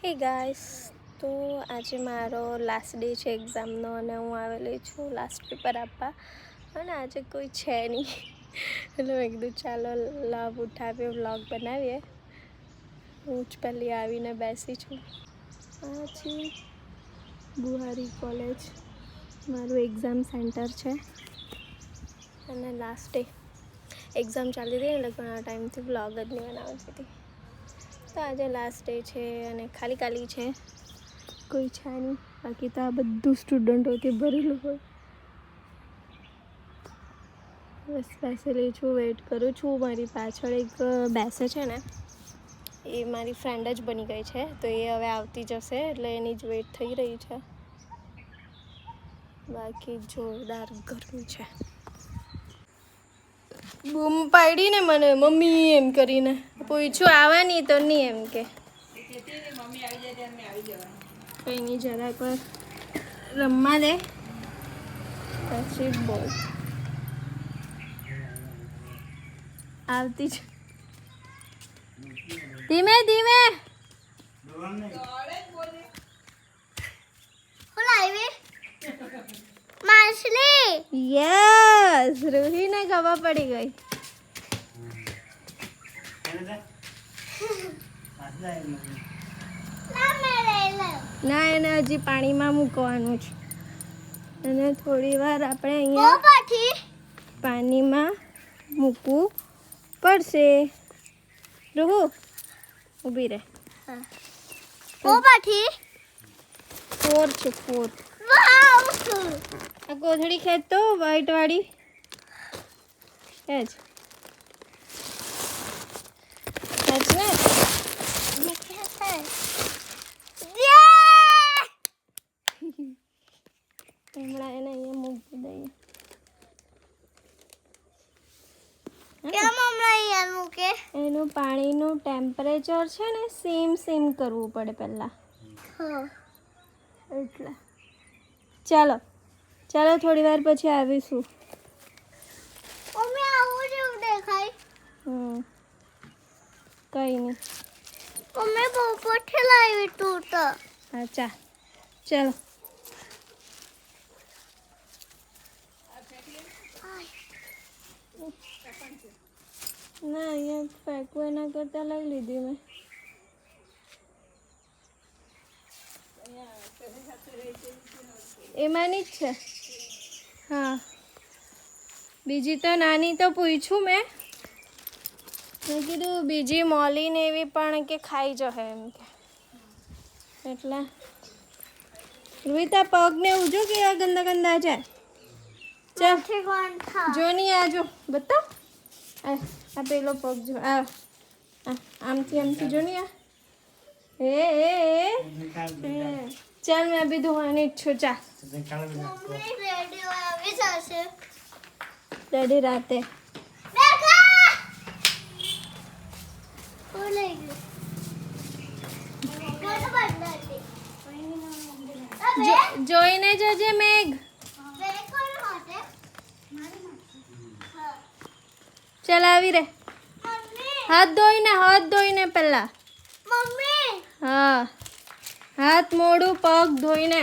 હે ગાઈસ, તો આજે મારો લાસ્ટ ડે છે એક્ઝામનો અને હું આવેલી છું લાસ્ટ પેપર આપવા. અને આજે કોઈ છે નહીં એટલે મેં કીધું ચાલો લાભ ઉઠાવીએ, વ્લોગ બનાવીએ. હું જ પહેલી આવીને બેસી છું. આ છે બુહારી કોલેજ, મારું એક્ઝામ સેન્ટર છે અને લાસ્ટ ડે એક્ઝામ ચાલી રહી એટલે ઘણા ટાઈમથી વ્લોગ જ નહીં બનાવતી હતી. તો આજે લાસ્ટ ડે છે અને ખાલી છે, કોઈ છે નહીં. બાકી તો આ બધું સ્ટુડન્ટોથી ભરેલું હોય. બસ બેસેલી છું, વેઇટ કરું છું. મારી પાછળ એક બેસે છે ને, એ મારી ફ્રેન્ડ જ બની ગઈ છે, તો એ હવે આવતી જશે એટલે એની જ વેઇટ થઈ રહી છે. બાકી જોરદાર ગરમી છે. બૂમ પાડી ને મને મમ્મી એમ કરીને, પૂછ્યું આવવાની તો નહીં એમ કે કંઈ નહીં, જરાક વાર રમવા દે પછી બોલ. આવતી જ ધીમે ધીમે. યસ, રૂહીને ખબર પડી ગઈ. ના, એને હજી પાણીમાં મૂકવાનું છે અને થોડી વાર આપણે અહીંયા પાણીમાં મૂકવું પડશે. રૂહુ ઊભી રહે. 4 છે 4. આ કોથળી ખેંચતો વ્હાઈટ વાળી ખેંચ ને. હમણાં એને અહીંયા મૂકી દઈએ. એનું પાણીનું ટેમ્પરેચર છે ને સેમ કરવું પડે પહેલાં, એટલે ચાલો થોડી વાર પછી આવીશું. કઈ નહીં. અચ્છા ચાલો. ના, અહીંયા ફેંકવું એના કરતાં લઈ લીધી મેં. એમાંની જ છે. હા, બીજી તો નાની તો પૂછ્યું મેં કીધું બીજી મોલી ને એવી પણ કે ખાઈ જશે એમ કે, એટલે રોહિતા પગને ઉજો કેવા ગંદા છે. ચાલ જો નહીં, આજો બતાવ. આ પેલો પગ જો, આમથી જો નહીં. ચાલ મેં બી ધોવાની જ છું. ચાલ રેડી રાતે. જોઈને જજે મેઘ. ચાલ આવી રે. હાથ ધોઈને પહેલા. હા, હાથ મોઢું પગ ધોઈને.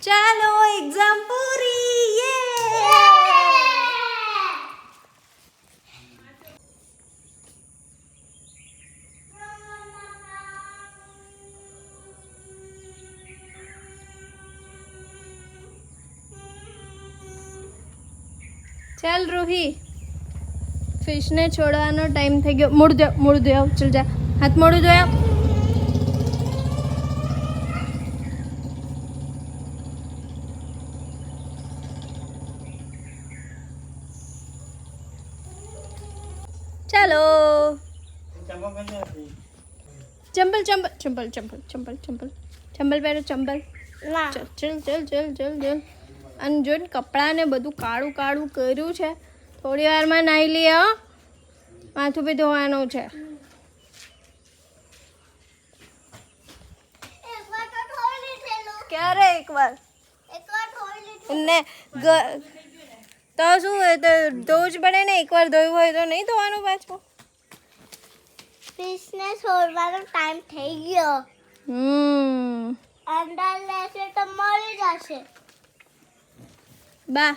ચાલો એક્ઝામ પૂરી. ચાલ રૂહી, ફિશને છોડવાનો ટાઈમ થઈ ગયો. મોઢું ધોયાવ. ચલ જા, હાથ મોઢું ધોયાવ. ચાલો ચંપલ પહેરો. ચંપલ ચલ. અને જો ને કપડાં ને બધું કાળું કર્યું છે. થોડી વારમાં નાહી લઈએ. માથું બી ધોવાનું છે. ક્યારે એકવાર ને તો શું હોય તો ધોવું જ પડે ને, એકવાર ધોયું હોય તો નહીં ધોવાનું પાછું. ફિશને છોડવાનો ટાઈમ થઈ ગયો. અંદર લેશે તો મરી જશે. બા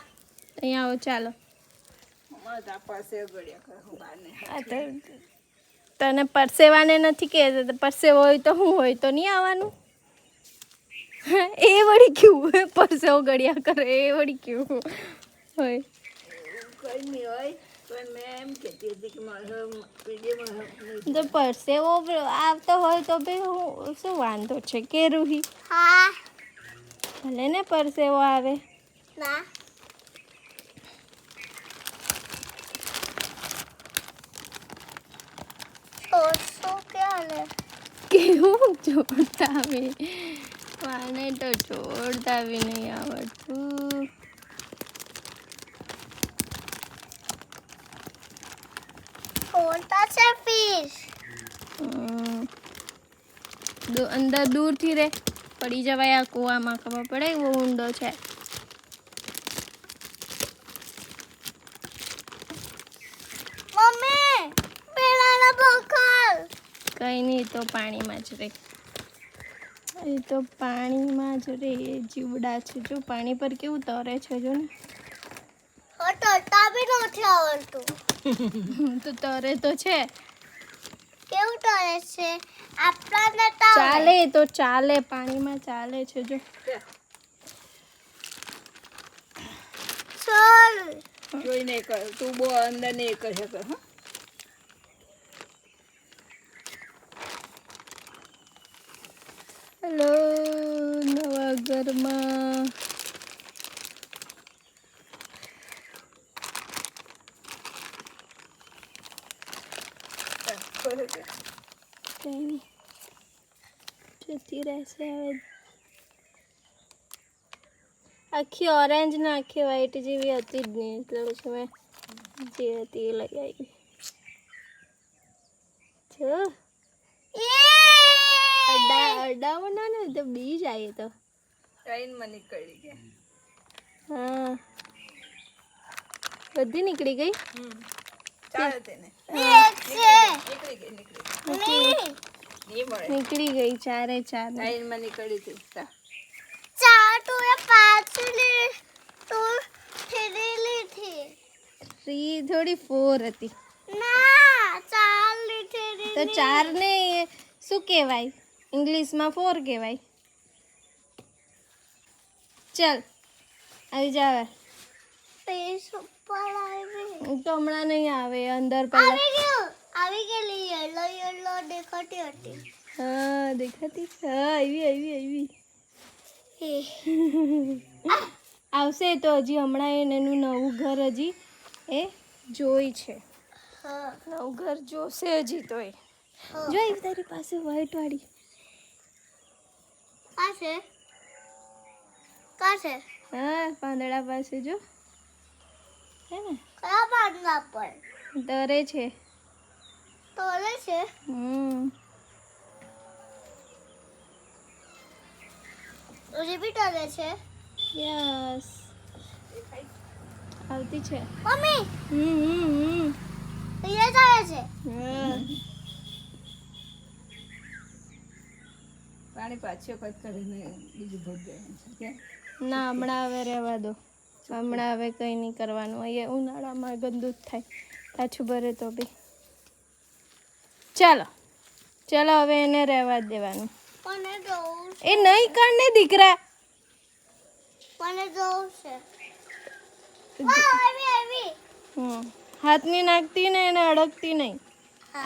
અહીંયા આવો, ચાલો. તને પરસેવાને નથી કહેતા, પરસેવો હોય તો શું હોય તો નહીં આવવાનું. એ વળી કેવું પરસેવો ગળ્યા કરે, એ વળી કેવું હોય. તો પરસેવો આવતો હોય તો બી શું વાંધો છે કે રૂહી? હા. ભલે ને પરસેવો આવે. ના. કેવું જોડતા બી મને તો જોડતા બી નહીં આવડતું. છોડતા છે ફિશ. અંદર દૂરથી રે, પડી જવાય આ કૂવામાં, ખબર પડે એવો ઊંડો છે. મમ્મી પેલાના પકડ. કઈ નહીં, તો પાણીમાં જ રે, એ તો પાણીમાં જ રે. જીવડા છે જો, પાણી પર કેવું તરે છે જો ને. તરતા બી નથી આવડતું. તો તરે તો છે. કેવું તરે છે? આપણાને ચાલે તો ચાલે, પાણીમાં ચાલે છે જો. ચાલ જોઈ નહીં કર, તું બહુ અંદર નહીં કરી શકે. હા, હેલો નવા ઘરમાં. કઈ નહીં, જતી રહેશે હવે. આખી ઓરેન્જ ને આખી વ્હાઈટ જેવી હતી જ નહીં, એટલે પછી મેં જે હતી એ લઈ આવી. જો અડાવના ને તો બી જાય તો. ટ્રેનમાં નીકળી ગયા. હા, બધી નીકળી ગઈ. ચાલે તેને નીકળી નીકળી ગઈ. નહીં નહીં મળે. નીકળી ગઈ ચારે ચાર. ટ્રેનમાં નીકળી હતી. ચાર તું એ પાછલી તું ફેરેલી થી. 3 થોડી 4 હતી. ના ચાર લીધી. તો 4 ને શું કહેવાય ઇંગ્લિશમાં? 4 કહેવાય. ચાલ આવી જાવ. ફેસ ઉપર આવી. તો હમણાં નહીં આવે, અંદર પહેલા. આવી ગયેલી યલો યલો દેખાતી હતી. હા દેખાતી. હા આવી. આવશે તો હજી હમણાં એનું નવું ઘર હજી એ જોઈ છે. નવું ઘર જોશે હજી તો એ. જોઈ તારી પાસે વ્હાઈટ વાળી. કાશે હા પાંદડા પાસે જો, હે ને? કયા પાંદડા પર તરે છે. તોલે છે. હજી બી તોલે છે. યસ આવતી છે. મમ્મી અહીંયા જાય છે. હા પાણી પાછું કટ કરીને બીજું ભોગ દેવાનું છે. ના હમણાં હવે રહેવા દો. હમણાં હવે કંઈ નહીં કરવાનું. અહીંયા ઉનાળામાં ગંદુ જ થાય, પાછું ભરે તો બી. ચાલો હવે એને રહેવા જ દેવાનું. મને જોવું એ નહીં કાઢને દીકરા. મને જોવું છે. આવી હાથની નાખતી ને એને અડકતી નહીં.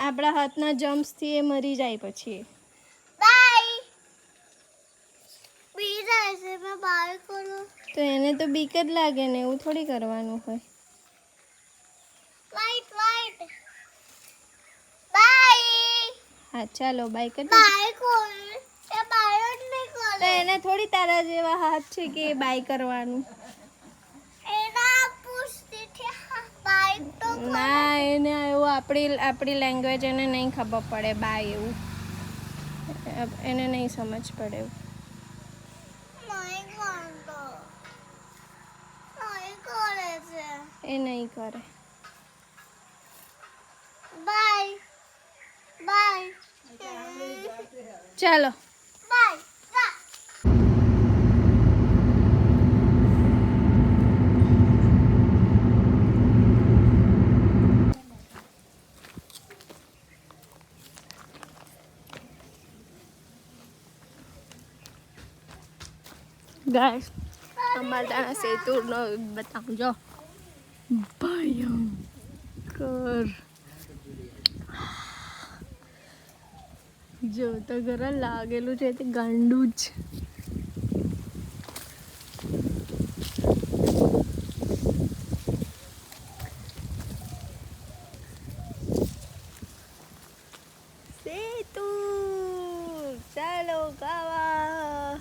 આપણા હાથના જમ્પ્સથી એ મરી જાય પછી. બાય બી જાય છે. મેં બાય કરું. તો એને તો બીક જ લાગે ને, એવું થોડી કરવાનું હોય. Light bye. હા ચાલો બાય કરી દે. બાય કોણ એ બાય જ નહીં તો કરે. એને થોડી તારા જેવા હાથ છે કે બાય કરવાનું. એના પૂછતી થી બાય તો ના એને એવું આપણી લેંગ્વેજ એને નહીં ખબર પડે બાય એવું. એને નહીં સમજ પડે એવું. નહીં કરતો. નહીં કરે છે. એ નહીં કરે. બાય બાય ચાલો બાય. ગાઈસ અમારે ત્યાં સેતુનો બતાવું જો ભયંકર જો તો ઘરે લાગેલું છે તે ગાંડું જ. સેતુ ચાલો ગાવા.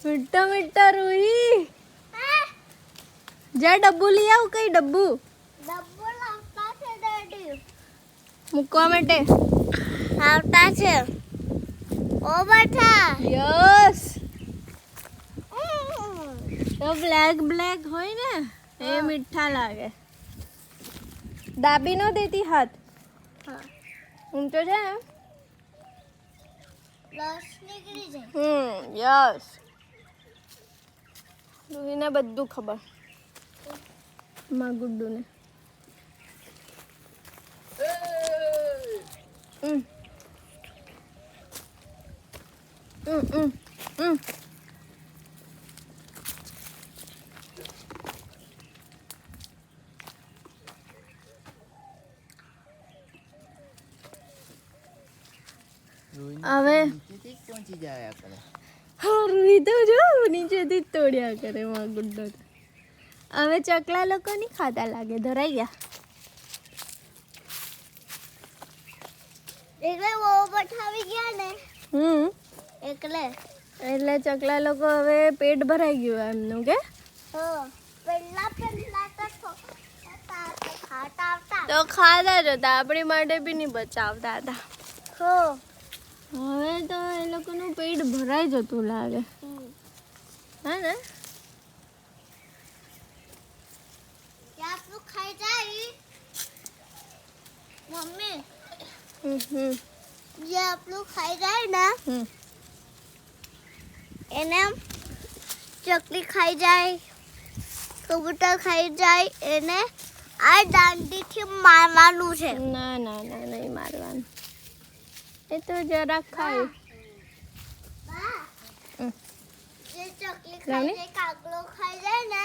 મીઠા મીઠા રૂહી જા ડબ્બુ લઈ આવ. કઈ ડબ્બુ ડબ્બો લાવતા છે ડેડી. મૂકવા માટે આવતા છે. ઓ બેઠા. યસ. તો બ્લેક બ્લેક હોય ને એ મીઠા લાગે. દાબી નો દેતી હાથ. હા ઊંચો છે ને. રસ નીકળી જાય. યસ. રૂહીને બધું ખબર. માં ગુડ્ડુને હવે પહોંચી જાય કરે. હા રૂહી તો જો નીચેથી જ તોડ્યા કરે માં ગુડ્ડો. હવે ચકલા લોકો નહીં ખાતા લાગે. ધરાઈ ગયા. એટલે ઓ બઠાવી ગયા ને એટલે. એટલે ચકલા લોકો હવે પેટ ભરાઈ ગયું એમનું કે. પેલા તો ખાતા આવતા. તો ખાતા જ હતા. આપણી માટે બી નહીં બચાવતા હતા. હવે તો એ લોકોનું પેટ ભરાઈ જતું લાગે. હા ને. આપણું ખાઈ જાય મમ્મી. જે આપણું ખાઈ જાય ને એને ચકલી ખાઈ જાય, કબૂતર ખાઈ જાય, એને આ દાંડીથી મારવાનું છે. ના ના ના નહીં મારવાનું. એ તો જરાક ખાય. જે ચકલી ખાઈ જાય, કાગડો ખાઈ જાય ને